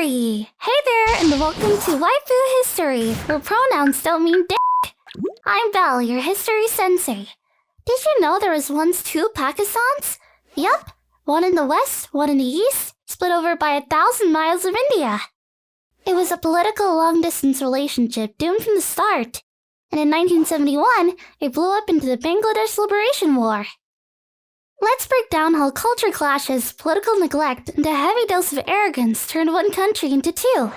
History! Hey there, and welcome to Waifu History, where pronouns don't mean dick. I'm Belle, your history sensei. Did you know there was once two Pakistans? Yup, one in the west, one in the east, split over by 1,000 miles of India. It was a political long-distance relationship doomed from the start, and in 1971, it blew up into the Bangladesh Liberation War. Let's break down how culture clashes, political neglect, and a heavy dose of arrogance turned one country into two.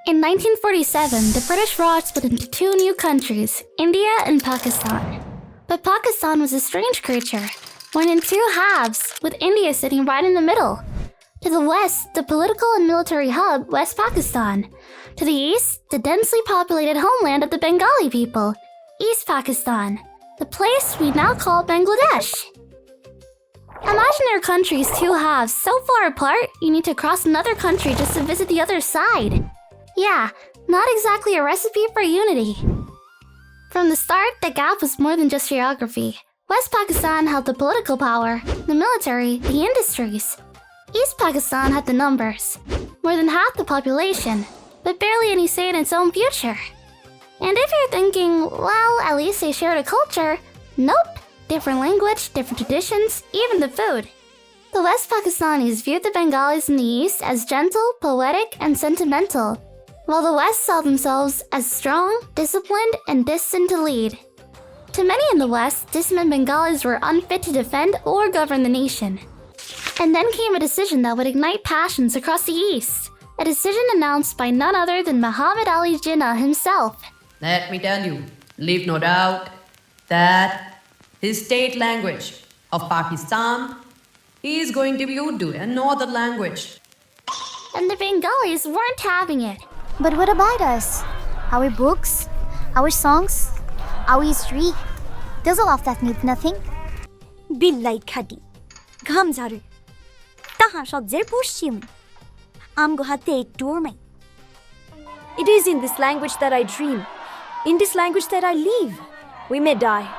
In 1947, the British Raj split into two new countries, India and Pakistan. But Pakistan was a strange creature, one in two halves, with India sitting right in the middle. To the west, the political and military hub, West Pakistan. To the east, the densely populated homeland of the Bengali people, East Pakistan, the place we now call Bangladesh. Imagine your country's two halves so far apart, you need to cross another country just to visit the other side. Yeah, not exactly a recipe for unity. From the start, the gap was more than just geography. West Pakistan held the political power, the military, the industries. East Pakistan had the numbers, more than half the population, but barely any say in its own future. And if you're thinking, well, at least they shared a culture, nope. Different language, different traditions, even the food. The West Pakistanis viewed the Bengalis in the East as gentle, poetic, and sentimental, while the West saw themselves as strong, disciplined, and destined to lead. To many in the West, this meant Bengalis were unfit to defend or govern the nation. And then came a decision that would ignite passions across the East, a decision announced by none other than Muhammad Ali Jinnah himself. Let me tell you, leave no doubt, that his state language of Pakistan is going to be Urdu and no other language. And the Bengalis weren't having it. But what about us? Our books? Our songs? Our history? Does all of that mean nothing? Billahi khadi. Ghamzaru. Taha shadzer pushim. Amgo hate dormai. It is in this language that I dream. In this language that I live. We may die,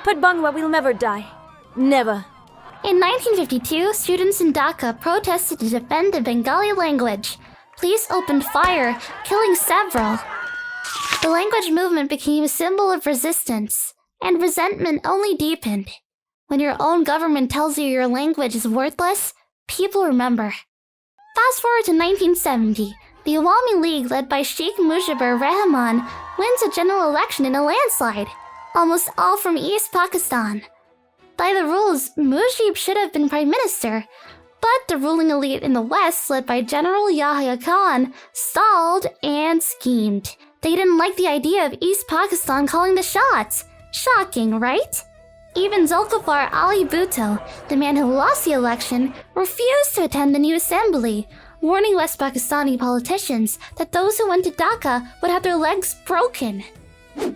but Bangla will never die. Never. In 1952, students in Dhaka protested to defend the Bengali language. Police opened fire, killing several. The language movement became a symbol of resistance, and resentment only deepened. When your own government tells you your language is worthless, people remember. Fast forward to 1970. The Awami League, led by Sheikh Mujibur Rahman, wins a general election in a landslide, almost all from East Pakistan. By the rules, Mujib should have been prime minister, but the ruling elite in the West, led by General Yahya Khan, stalled and schemed. They didn't like the idea of East Pakistan calling the shots. Shocking, right? Even Zulfikar Ali Bhutto, the man who lost the election, refused to attend the new assembly, warning West Pakistani politicians that those who went to Dhaka would have their legs broken.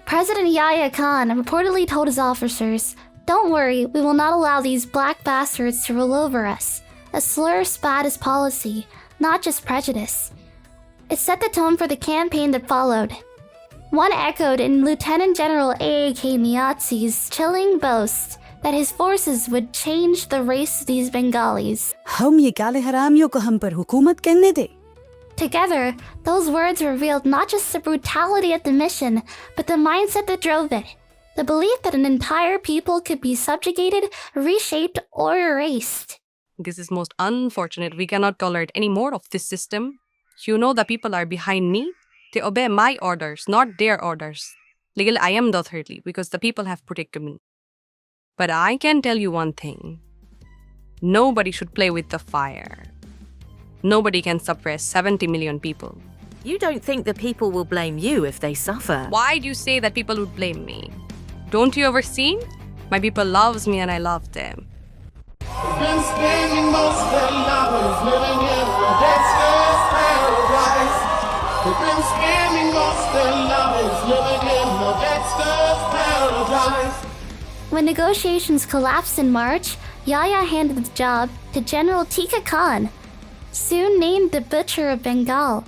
President Yahya Khan reportedly told his officers, "Don't worry, we will not allow these black bastards to rule over us." A slur spat his policy, not just prejudice. It set the tone for the campaign that followed. One echoed in Lieutenant General A.A.K. Niazi's chilling boast that his forces would change the race of these Bengalis. हम ये काले हरामियों को हम पर हुकूमत करने दे. Together, those words revealed not just the brutality of the mission, but the mindset that drove it. The belief that an entire people could be subjugated, reshaped, or erased. This is most unfortunate. We cannot tolerate any more of this system. You know the people are behind me. They obey my orders, not their orders. Legally, I am the authority because the people have protected me. But I can tell you one thing. Nobody should play with the fire. Nobody can suppress 70 million people. You don't think the people will blame you if they suffer? Why do you say that people would blame me? Don't you ever see? My people loves me and I love them. Been spending most of their lives living in a gangster's paradise. They've been spending most of their lives living in a gangster's paradise. When negotiations collapsed in March, Yahya handed the job to General Tika Khan, soon named the Butcher of Bengal.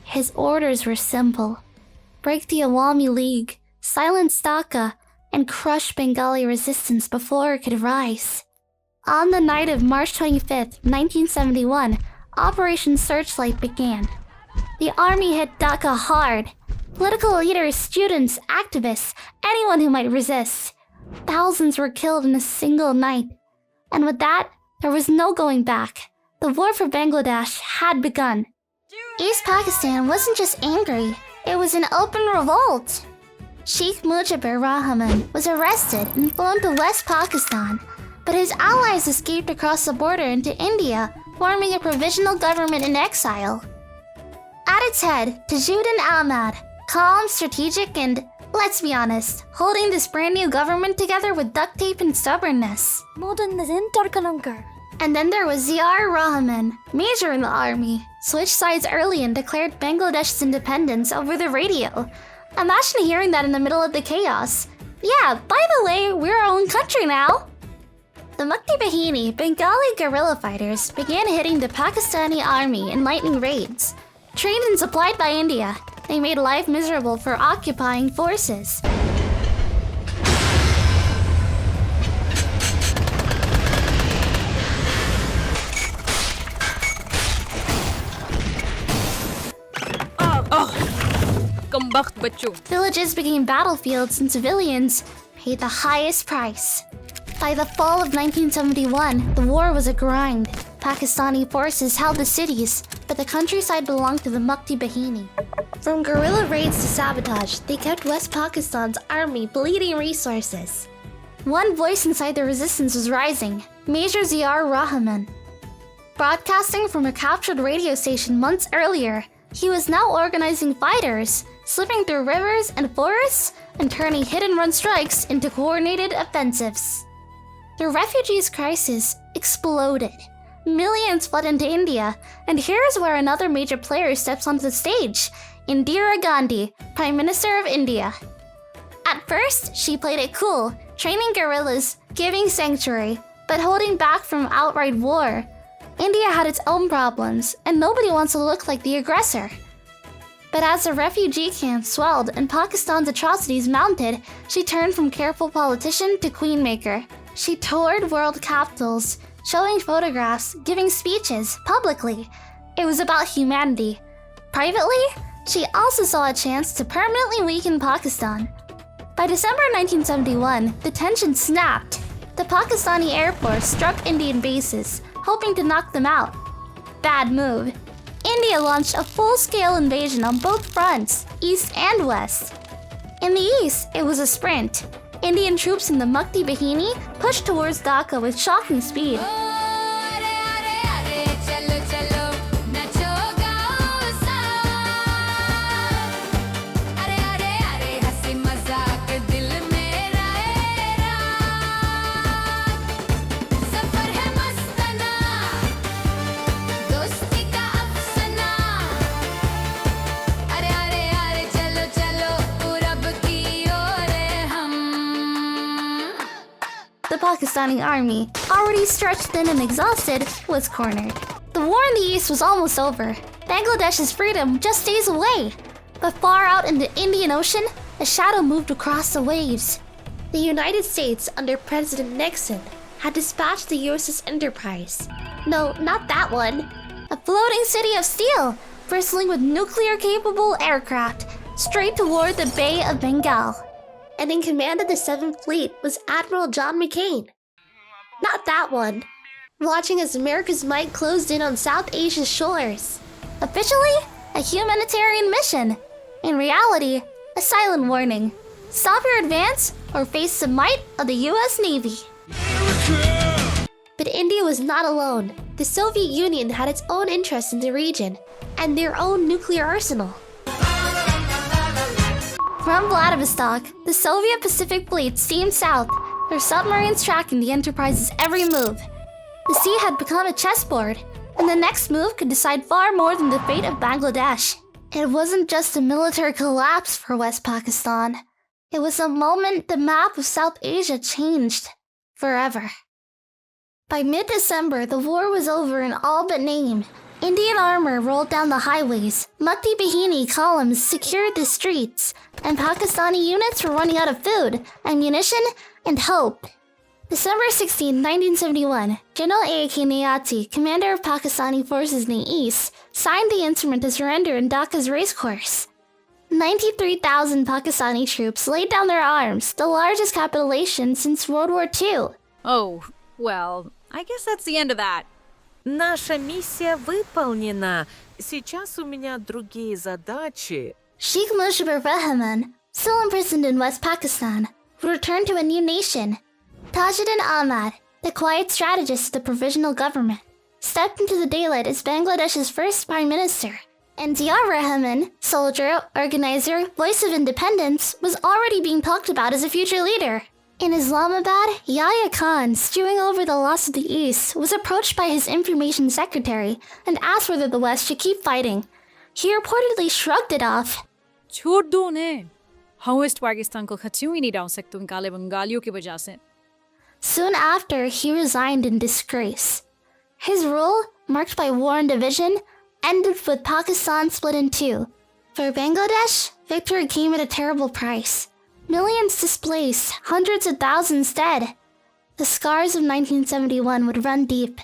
His orders were simple: break the Awami League, silence Dhaka, and crush Bengali resistance before it could rise. On the night of March 25th, 1971, Operation Searchlight began. The army hit Dhaka hard. Political leaders, students, activists, anyone who might resist. Thousands were killed in a single night. And with that, there was no going back. The war for Bangladesh had begun. East Pakistan wasn't just angry, it was an open revolt. Sheikh Mujibur Rahman was arrested and flown to West Pakistan, but his allies escaped across the border into India, forming a provisional government in exile. At its head, Tajuddin Ahmad, calm, strategic, and, let's be honest, holding this brand new government together with duct tape and stubbornness. And then there was Ziaur Rahman, major in the army, switched sides early and declared Bangladesh's independence over the radio. Imagine hearing that in the middle of the chaos. Yeah, by the way, we're our own country now. The Mukti Bahini, Bengali guerrilla fighters, began hitting the Pakistani army in lightning raids. Trained and supplied by India, they made life miserable for occupying forces. Villages became battlefields and civilians paid the highest price. By the fall of 1971, the war was a grind. Pakistani forces held the cities, but the countryside belonged to the Mukti Bahini. From guerrilla raids to sabotage, they kept West Pakistan's army bleeding resources. One voice inside the resistance was rising, Major Ziaur Rahman. Broadcasting from a captured radio station months earlier, he was now organizing fighters, slipping through rivers and forests, and turning hit-and-run strikes into coordinated offensives. The refugees crisis exploded. Millions fled into India, and here's where another major player steps onto the stage, Indira Gandhi, Prime Minister of India. At first, she played it cool, training guerrillas, giving sanctuary, but holding back from outright war. India had its own problems, and nobody wants to look like the aggressor. But as the refugee camps swelled and Pakistan's atrocities mounted, she turned from careful politician to queenmaker. She toured world capitals, showing photographs, giving speeches, publicly. It was about humanity. Privately, she also saw a chance to permanently weaken Pakistan. By December 1971, the tension snapped. The Pakistani Air Force struck Indian bases, hoping to knock them out. Bad move. India launched a full-scale invasion on both fronts, east and west. In the east, it was a sprint. Indian troops in the Mukti Bahini pushed towards Dhaka with shocking speed. The Pakistani army, already stretched thin and exhausted, was cornered. The war in the east was almost over. Bangladesh's freedom just days away. But far out in the Indian Ocean, a shadow moved across the waves. The United States, under President Nixon, had dispatched the USS Enterprise. No, not that one. A floating city of steel, bristling with nuclear-capable aircraft, straight toward the Bay of Bengal. And in command of the 7th Fleet was Admiral John McCain. Not that one. Watching as America's might closed in on South Asia's shores. Officially, a humanitarian mission. In reality, a silent warning. Stop your advance or face the might of the US Navy. But India was not alone. The Soviet Union had its own interests in the region, and their own nuclear arsenal. From Vladivostok, the Soviet Pacific Fleet steamed south, their submarines tracking the Enterprise's every move. The sea had become a chessboard, and the next move could decide far more than the fate of Bangladesh. It wasn't just a military collapse for West Pakistan. It was the moment the map of South Asia changed forever. By mid-December, the war was over in all but name. Indian armor rolled down the highways, Mukti Bahini columns secured the streets, and Pakistani units were running out of food, ammunition, and hope. December 16, 1971, General A.K. Nayati, commander of Pakistani forces in the east, signed the instrument to surrender in Dhaka's racecourse. 93,000 Pakistani troops laid down their arms, the largest capitulation since World War II. Oh, well, I guess that's the end of that. Наша миссия выполнена. Сейчас у меня другие задачи. Sheikh Mujibur Rahman, still imprisoned in West Pakistan, would return to a new nation. Tajuddin Ahmad, the quiet strategist of the provisional government, stepped into the daylight as Bangladesh's first prime minister. And Ziaur Rahman, soldier, organizer, voice of independence, was already being talked about as a future leader. In Islamabad, Yahya Khan, stewing over the loss of the East, was approached by his information secretary and asked whether the West should keep fighting. He reportedly shrugged it off. छोड़ दो उन्हें. हम waste Pakistan को खच्चू ही नहीं डाल सकते उन काले बंगालियों की वजह से. Soon after, he resigned in disgrace. His rule, marked by war and division, ended with Pakistan split in two. For Bangladesh, victory came at a terrible price. Millions displaced, hundreds of thousands dead. The scars of 1971 would run deep,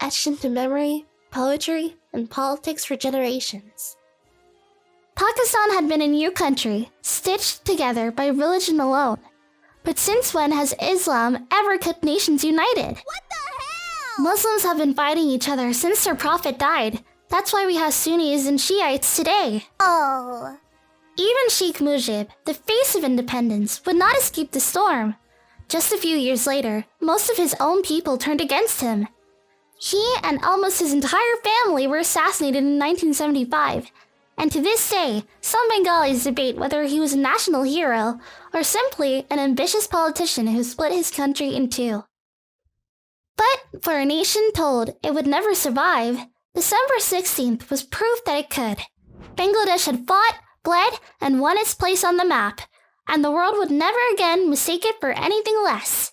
etched into memory, poetry, and politics for generations. Pakistan had been a new country, stitched together by religion alone. But since when has Islam ever kept nations united? What the hell? Muslims have been fighting each other since their prophet died. That's why we have Sunnis and Shiites today. Oh. Even Sheikh Mujib, the face of independence, would not escape the storm. Just a few years later, most of his own people turned against him. He and almost his entire family were assassinated in 1975. And to this day, some Bengalis debate whether he was a national hero or simply an ambitious politician who split his country in two. But for a nation told it would never survive, December 16th was proof that it could. Bangladesh had fought, bled, and won its place on the map, and the world would never again mistake it for anything less.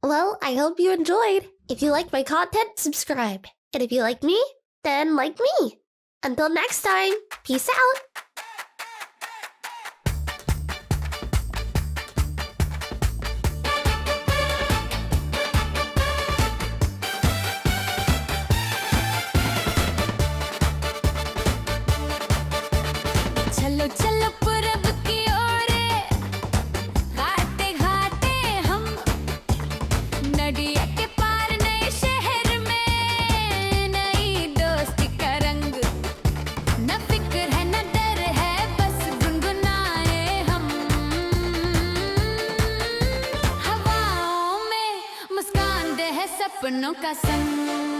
Well, I hope you enjoyed. If you like my content, subscribe. And if you like me, then like me. Until next time, peace out! चलो चलो पूरब की ओर गाते गाते हम नदिया के पार नए शहर में नई दोस्ती का रंग न फिक्र है न डर है बस गुनगुनाए हम हवाओं में मुस्कान दे है सपनों का संग